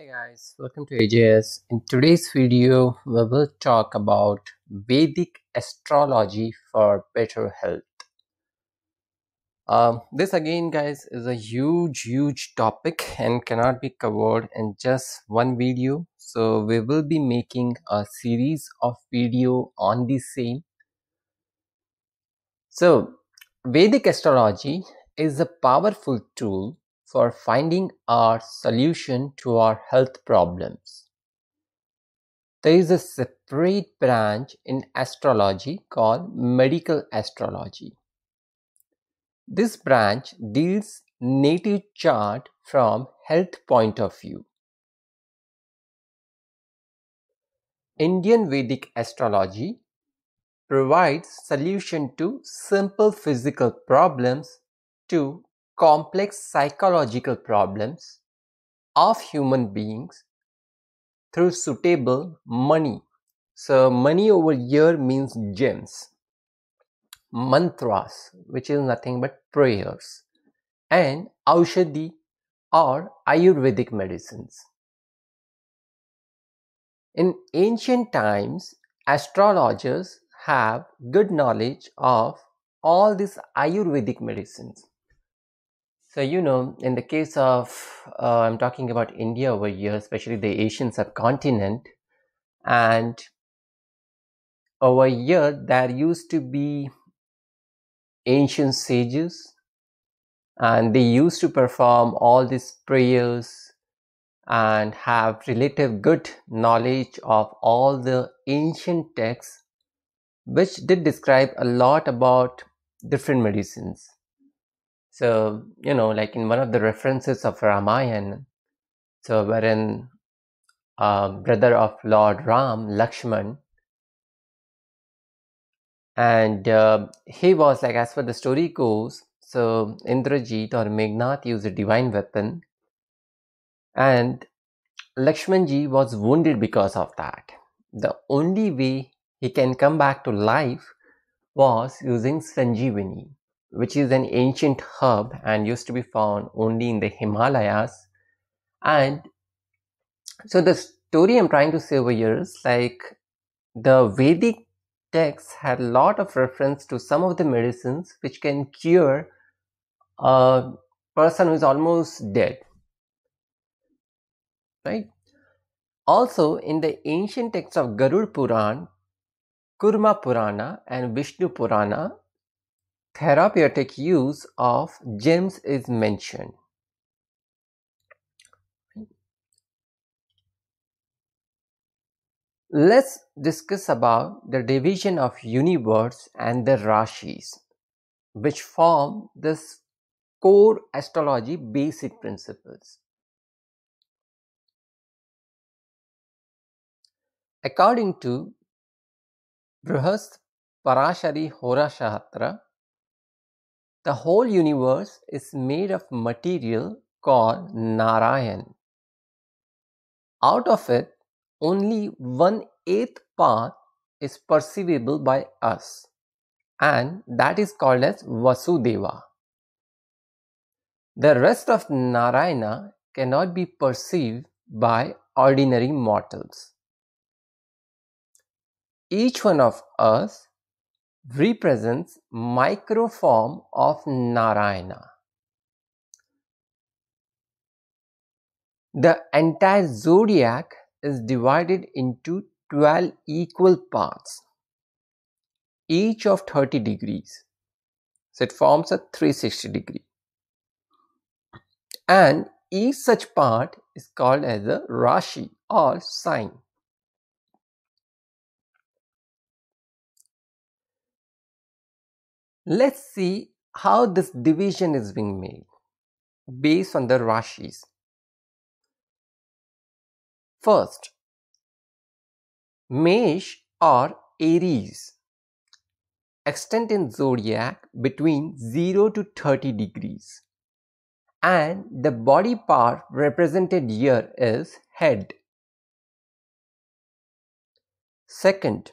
Guys, welcome to AJS. In today's video, we will talk about Vedic astrology for better health. This again, guys, is a huge topic and cannot be covered in just one video. So we will be making a series of video on the same. So Vedic astrology is a powerful tool for finding our solution to our health problems. There is a separate branch in astrology called medical astrology. This branch deals native chart from health point of view. Indian Vedic astrology provides solution to simple physical problems to complex psychological problems of human beings through suitable money. So money over here means gems, mantras, which is nothing but prayers, and aushadhi or Ayurvedic medicines. In ancient times, astrologers have good knowledge of all these Ayurvedic medicines. So, in the case of, I'm talking about India over here, especially the Asian subcontinent, and over here, there used to be ancient sages, and they used to perform all these prayers and have relative good knowledge of all the ancient texts, which did describe a lot about different medicines. So, like in one of the references of Ramayana, so wherein brother of Lord Ram, Lakshman, and he was like, as per the story goes, so Indrajit or Meghnad used a divine weapon, and Lakshmanji was wounded because of that. The only way he can come back to life was using Sanjeevani, which is an ancient herb and used to be found only in the Himalayas. And so the story I'm trying to say over here is like the Vedic texts had a lot of reference to some of the medicines which can cure a person who is almost dead, right? Also, in the ancient texts of Garud Puran, Kurma Purana and Vishnu Purana, therapeutic use of gems is mentioned. Let's discuss about the division of universe and the Rashis, which form this core astrology basic principles. According to Brihast Parashari Hora Shahatra, the whole universe is made of material called Narayan. Out of it, only 1/8 part is perceivable by us, and that is called as Vasudeva. The rest of Narayana cannot be perceived by ordinary mortals. Each one of us represents microform of Narayana. The entire zodiac is divided into 12 equal parts, each of 30 degrees. So it forms a 360 degree. And each such part is called as a Rashi or sign. Let's see how this division is being made based on the Rashis. First, Mesh or Aries extend in zodiac between 0 to 30 degrees, and the body part represented here is head. Second,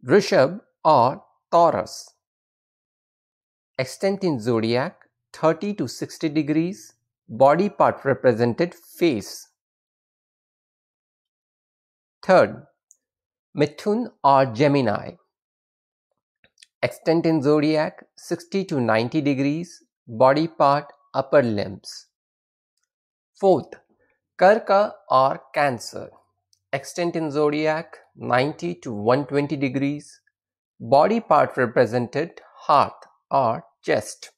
Rishabh or Taurus extent in zodiac 30 to 60 degrees, body part represented face. Third, Mithun or Gemini. Extent in zodiac 60 to 90 degrees, body part upper limbs. Fourth, Karka or Cancer. Extent in zodiac 90 to 120 degrees, body part represented heart or chest.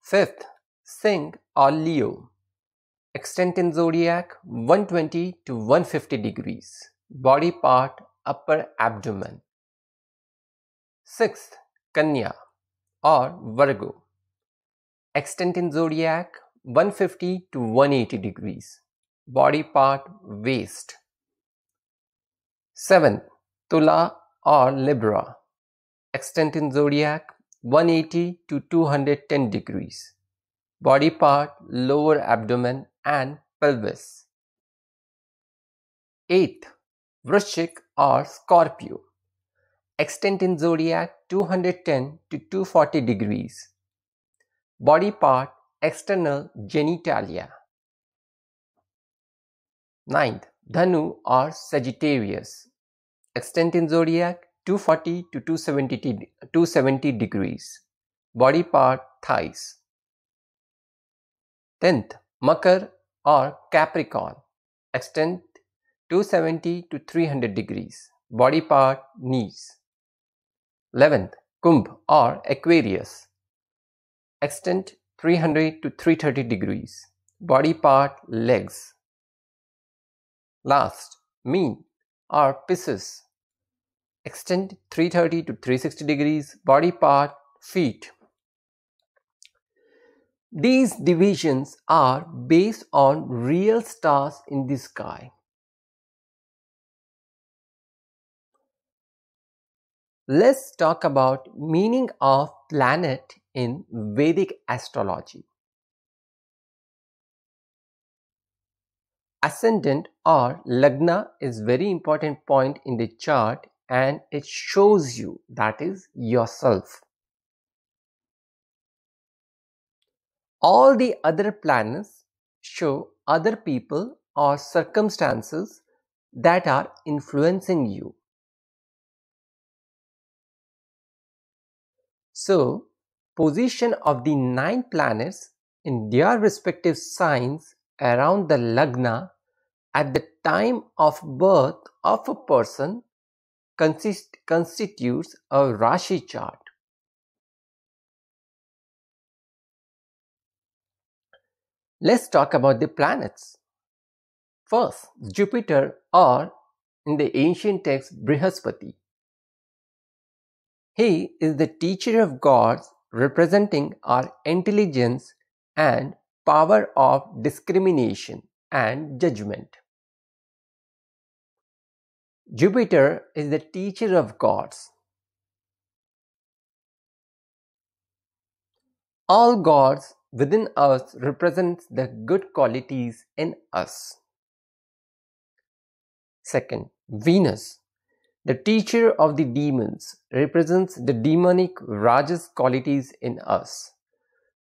Fifth, Singh or Leo. Extent in zodiac 120 to 150 degrees, body part upper abdomen. Sixth, Kanya or Virgo. Extent in zodiac 150 to 180 degrees, body part waist. Seventh, Tula or Libra. Extent in zodiac 180 to 210 degrees, body part lower abdomen and pelvis. Eighth, Vrishik or Scorpio. Extent in zodiac 210 to 240 degrees, body part external genitalia. Ninth, Dhanu or Sagittarius. Extent in zodiac 240 to 270 degrees, body part thighs. 10th, Makar or Capricorn. Extent 270 to 300 degrees, body part knees. 11th, Kumbh or Aquarius. Extent 300 to 330 degrees, body part legs. Last, Meen or Pisces. Extent 330 to 360 degrees, body part feet. These divisions are based on real stars in the sky. Let's talk about meaning of planet in Vedic astrology. Ascendant or Lagna is very important point in the chart and it shows you, that is, yourself. All the other planets show other people or circumstances that are influencing you. So, position of the 9 planets in their respective signs around the Lagna at the time of birth of a person constitutes a Rashi chart. Let's talk about the planets. First, Jupiter, or in the ancient text Brihaspati. He is the teacher of gods, representing our intelligence and power of discrimination and judgment. Jupiter is the teacher of gods. All gods within us represent the good qualities in us. Second, Venus, the teacher of the demons, represents the demonic Rajas qualities in us.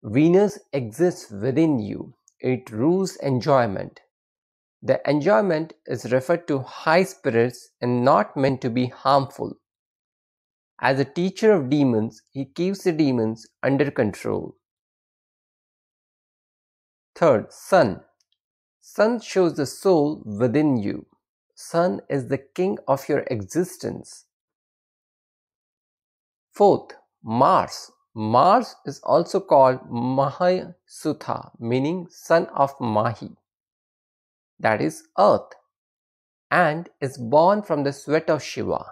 Venus exists within you. It rules enjoyment. The enjoyment is referred to high spirits and not meant to be harmful. As a teacher of demons, he keeps the demons under control. Third, Sun. Sun shows the soul within you. Sun is the king of your existence. Fourth, Mars. Mars is also called Mahasutha, meaning son of Mahi, that is earth, and is born from the sweat of Shiva.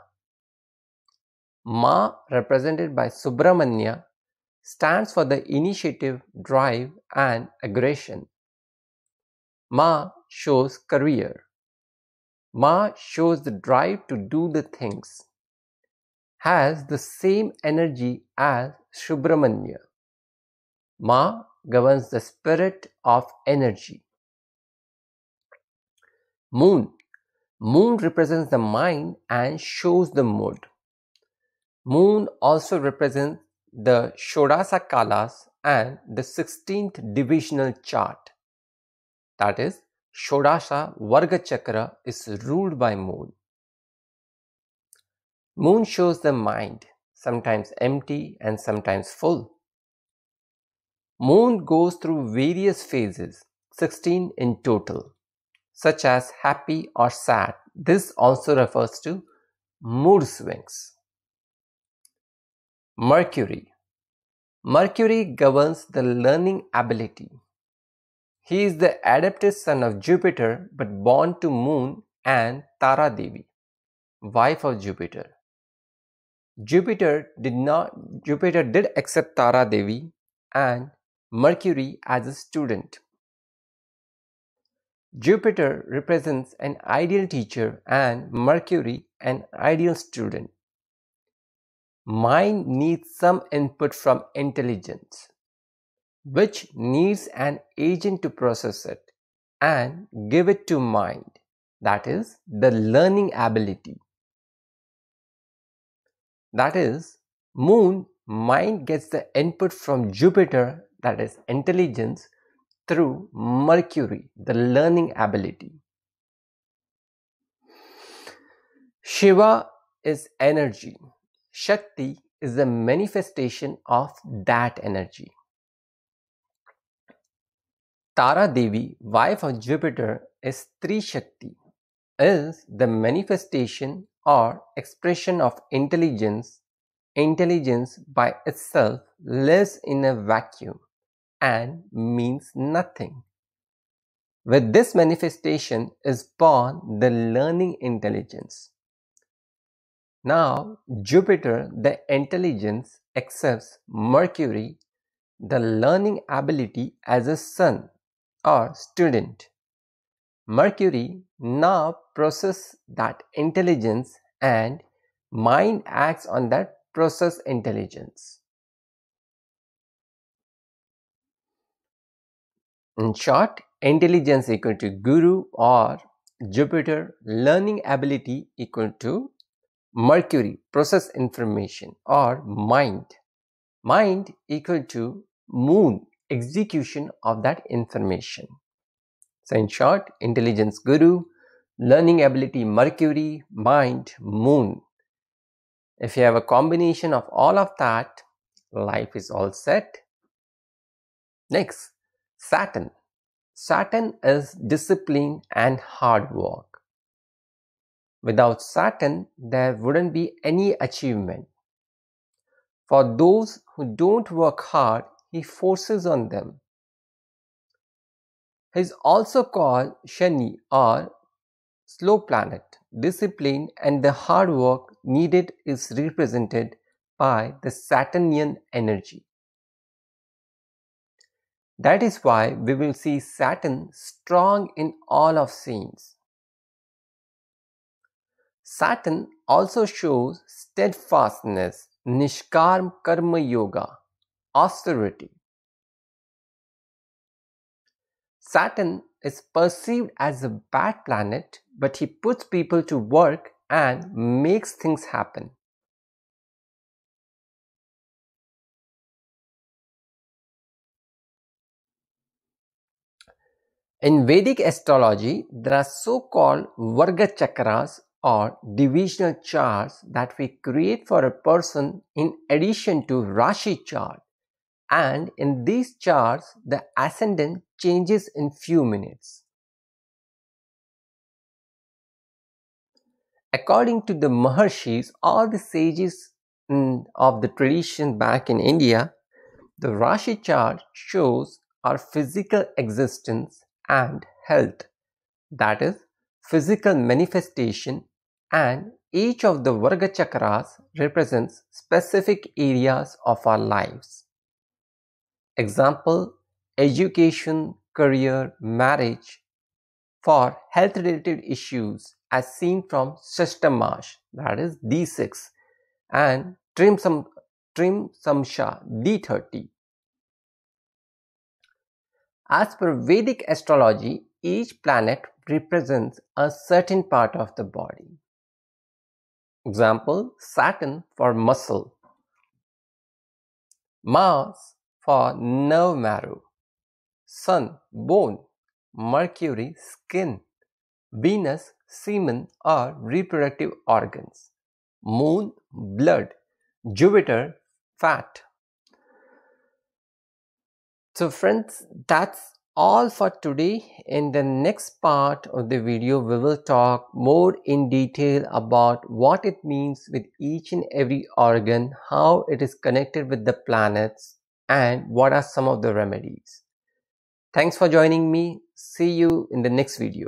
Ma, represented by Subramanya, stands for the initiative, drive, and aggression. Ma shows career. Ma shows the drive to do the things. Has the same energy as Subramanya. Ma governs the spirit of energy. Moon. Moon represents the mind and shows the mood. Moon also represents the Shodasa Kalas and the 16th divisional chart, that is Shodasha Varga Chakra is ruled by Moon. Moon shows the mind, sometimes empty and sometimes full. Moon goes through various phases, 16 in total, such as happy or sad. This also refers to mood swings. Mercury. Mercury governs the learning ability. He is the adopted son of Jupiter but born to Moon and Tara Devi, wife of Jupiter. Jupiter did accept Tara Devi and Mercury as a student. Jupiter represents an ideal teacher and Mercury an ideal student. Mind needs some input from intelligence, which needs an agent to process it and give it to mind, that is, the learning ability. That is, Moon mind gets the input from Jupiter, that is intelligence, through Mercury, the learning ability. Shiva is energy. Shakti is the manifestation of that energy. Tara Devi, wife of Jupiter, is Trishakti, is the manifestation or expression of intelligence. Intelligence by itself lives in a vacuum and means nothing. With this manifestation is born the learning intelligence. Now, Jupiter, the intelligence, accepts Mercury, the learning ability, as a son or student. Mercury now processes that intelligence and mind acts on that process intelligence. In short, intelligence equal to Guru or Jupiter, learning ability equal to Mercury, process information or mind. Mind equal to Moon, execution of that information. So in short, intelligence Guru, learning ability Mercury, mind Moon. If you have a combination of all of that, life is all set. Next, Saturn. Saturn is discipline and hard work. Without Saturn, there wouldn't be any achievement. For those who don't work hard, he forces on them. He is also called Shani or slow planet. Discipline and the hard work needed is represented by the Saturnian energy. That is why we will see Saturn strong in all of scenes. Saturn also shows steadfastness, Nishkarm Karma Yoga, austerity. Saturn is perceived as a bad planet, but he puts people to work and makes things happen. In Vedic astrology, there are so-called Varga Chakras or divisional charts that we create for a person in addition to Rashi chart. And in these charts, the ascendant changes in few minutes. According to the Maharshis, all the sages of the tradition back in India, the Rashi chart shows our physical existence and health, that is, physical manifestation, and each of the Varga Chakras represents specific areas of our lives. Example, education, career, marriage. For health related issues as seen from Shashtamash, that is D6, and Trim Samsha D30. As per Vedic astrology, each planet represents a certain part of the body. Example, Saturn for muscle, Mars for nerve marrow, Sun, bone, Mercury, skin. Venus, semen or reproductive organs. Moon, blood. Jupiter, fat. So friends, that's all for today. In the next part of the video, we will talk more in detail about what it means with each and every organ, how it is connected with the planets, and what are some of the remedies. Thanks for joining me. See you in the next video.